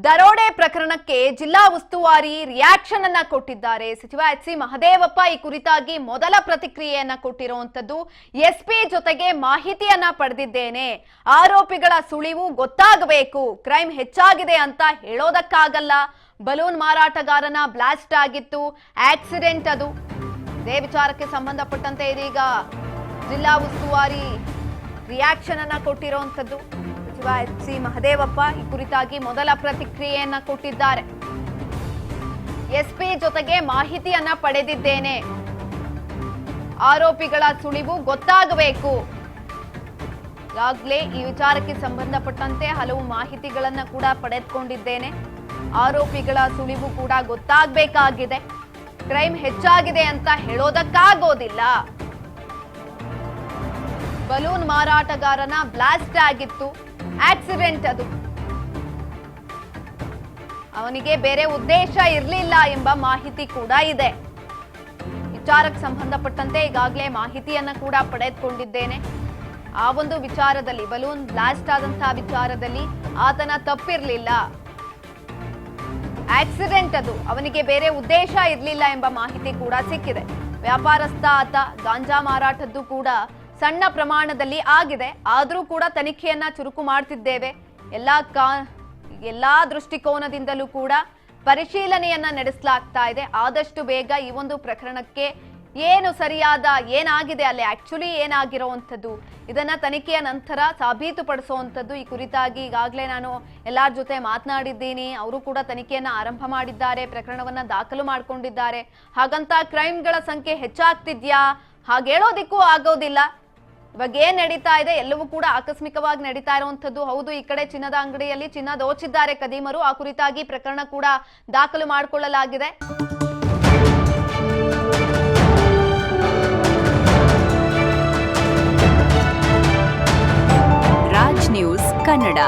ದರೋಡೆ ಪ್ರಕರಣಕ್ಕೆ ಜಿಲ್ಲಾ ಉಸ್ತುವಾರಿ ರಿಯಾಕ್ಷನ್ ಅನ್ನ ಕೊಟ್ಟಿದ್ದಾರೆ. ಸಚಿವ ಎಚ್.ಸಿ. ಮಹದೇವಪ್ಪ ಈ ಕುರಿತಾಗಿ ಮೊದಲ ಪ್ರತಿಕ್ರಿಯೆಯನ್ನ ಕೊಟ್ಟಿರುವಂತದ್ದು. ಎಸ್ಪಿ ಜೊತೆಗೆ ಮಾಹಿತಿಯನ್ನ ಪಡೆದಿದ್ದೇನೆ, ಆರೋಪಿಗಳ ಸುಳಿವು ಗೊತ್ತಾಗಬೇಕು, ಕ್ರೈಮ್ ಹೆಚ್ಚಾಗಿದೆ ಅಂತ ಹೇಳೋದಕ್ಕಾಗಲ್ಲ. ಬಲೂನ್ ಮಾರಾಟಗಾರನ ಬ್ಲಾಸ್ಟ್ ಆಗಿತ್ತು, ಆಕ್ಸಿಡೆಂಟ್ ಅದು. ಇದೇ ವಿಚಾರಕ್ಕೆ ಸಂಬಂಧಪಟ್ಟಂತೆ ಇದೀಗ ಜಿಲ್ಲಾ ಉಸ್ತುವಾರಿ ರಿಯಾಕ್ಷನ್ ಅನ್ನ ಕೊಟ್ಟಿರುವಂತದ್ದು. ಸಚಿವ ಎಚ್.ಸಿ. ಮಹದೇವಪ್ಪ ಈ ಕುರಿತಾಗಿ ಮೊದಲ ಪ್ರತಿಕ್ರಿಯೆಯನ್ನ ಕೊಟ್ಟಿದ್ದಾರೆ. ಎಸ್ಪಿ ಜೊತೆಗೆ ಮಾಹಿತಿಯನ್ನ ಪಡೆದಿದ್ದೇನೆ, ಆರೋಪಿಗಳ ಸುಳಿವು ಗೊತ್ತಾಗಬೇಕು. ಈಗಾಗಲೇ ಈ ವಿಚಾರಕ್ಕೆ ಸಂಬಂಧಪಟ್ಟಂತೆ ಹಲವು ಮಾಹಿತಿಗಳನ್ನ ಕೂಡ ಪಡೆದುಕೊಂಡಿದ್ದೇನೆ, ಆರೋಪಿಗಳ ಸುಳಿವು ಕೂಡ ಗೊತ್ತಾಗಬೇಕಾಗಿದೆ, ಕ್ರೈಮ್ ಹೆಚ್ಚಾಗಿದೆ ಅಂತ ಹೇಳೋದಕ್ಕಾಗೋದಿಲ್ಲ. ಬಲೂನ್ ಮಾರಾಟಗಾರನ ಬ್ಲಾಸ್ಟ್ ಆಗಿತ್ತು, ಆಕ್ಸಿಡೆಂಟ್ ಅದು. ಅವನಿಗೆ ಬೇರೆ ಉದ್ದೇಶ ಇರಲಿಲ್ಲ ಎಂಬ ಮಾಹಿತಿ ಕೂಡ ಇದೆ. ವಿಚಾರಕ್ಕೆ ಸಂಬಂಧಪಟ್ಟಂತೆ ಈಗಾಗಲೇ ಮಾಹಿತಿಯನ್ನ ಕೂಡ ಪಡೆದುಕೊಂಡಿದ್ದೇನೆ. ಆ ಒಂದು ವಿಚಾರದಲ್ಲಿ, ಬಲೂನ್ ಬ್ಲಾಸ್ಟ್ ಆದಂತಹ ವಿಚಾರದಲ್ಲಿ ಆತನ ತಪ್ಪಿರಲಿಲ್ಲ, ಆಕ್ಸಿಡೆಂಟ್ ಅದು, ಅವನಿಗೆ ಬೇರೆ ಉದ್ದೇಶ ಇರಲಿಲ್ಲ ಎಂಬ ಮಾಹಿತಿ ಕೂಡ ಸಿಕ್ಕಿದೆ. ವ್ಯಾಪಾರಸ್ಥ ಆತ, ಗಾಂಜಾ ಮಾರಾಟದ್ದು ಕೂಡ ಸಣ್ಣ ಪ್ರಮಾಣದಲ್ಲಿ ಆಗಿದೆ, ಆದರೂ ಕೂಡ ತನಿಖೆಯನ್ನ ಚುರುಕು ಮಾಡ್ತಿದ್ದೇವೆ. ಎಲ್ಲಾ ದೃಷ್ಟಿಕೋನದಿಂದಲೂ ಕೂಡ ಪರಿಶೀಲನೆಯನ್ನ ನಡೆಸಲಾಗ್ತಾ ಇದೆ. ಆದಷ್ಟು ಬೇಗ ಈ ಒಂದು ಪ್ರಕರಣಕ್ಕೆ ಏನು ಸರಿಯಾದ ಏನಾಗಿದೆ, ಅಲ್ಲಿ ಆಕ್ಚುಲಿ ಏನಾಗಿರುವಂಥದ್ದು, ಇದನ್ನ ತನಿಖೆಯ ನಂತರ ಸಾಬೀತುಪಡಿಸುವಂಥದ್ದು. ಈ ಕುರಿತಾಗಿ ಈಗಾಗಲೇ ನಾನು ಎಲ್ಲರ ಜೊತೆ ಮಾತನಾಡಿದ್ದೀನಿ, ಅವರು ಕೂಡ ತನಿಖೆಯನ್ನ ಆರಂಭ ಮಾಡಿದ್ದಾರೆ, ಪ್ರಕರಣವನ್ನ ದಾಖಲು ಮಾಡಿಕೊಂಡಿದ್ದಾರೆ. ಹಾಗಂತ ಕ್ರೈಮ್ಗಳ ಸಂಖ್ಯೆ ಹೆಚ್ಚಾಗ್ತಿದ್ಯಾ, ಹಾಗೇಳೋದಿಕ್ಕೂ ಆಗೋದಿಲ್ಲ. ಇವಾಗ ಏನ್ ನಡೀತಾ ಇದೆ ಎಲ್ಲವೂ ಕೂಡ ಆಕಸ್ಮಿಕವಾಗಿ ನಡೀತಾ ಇರುವಂತದ್ದು. ಹೌದು, ಈ ಕಡೆ ಚಿನ್ನದ ಅಂಗಡಿಯಲ್ಲಿ ಚಿನ್ನ ದೋಚಿದ್ದಾರೆ ಕದೀಮರು, ಆ ಕುರಿತಾಗಿ ಪ್ರಕರಣ ಕೂಡ ದಾಖಲು ಮಾಡಿಕೊಳ್ಳಲಾಗಿದೆ. ರಾಜ್ ನ್ಯೂಸ್ ಕನ್ನಡ.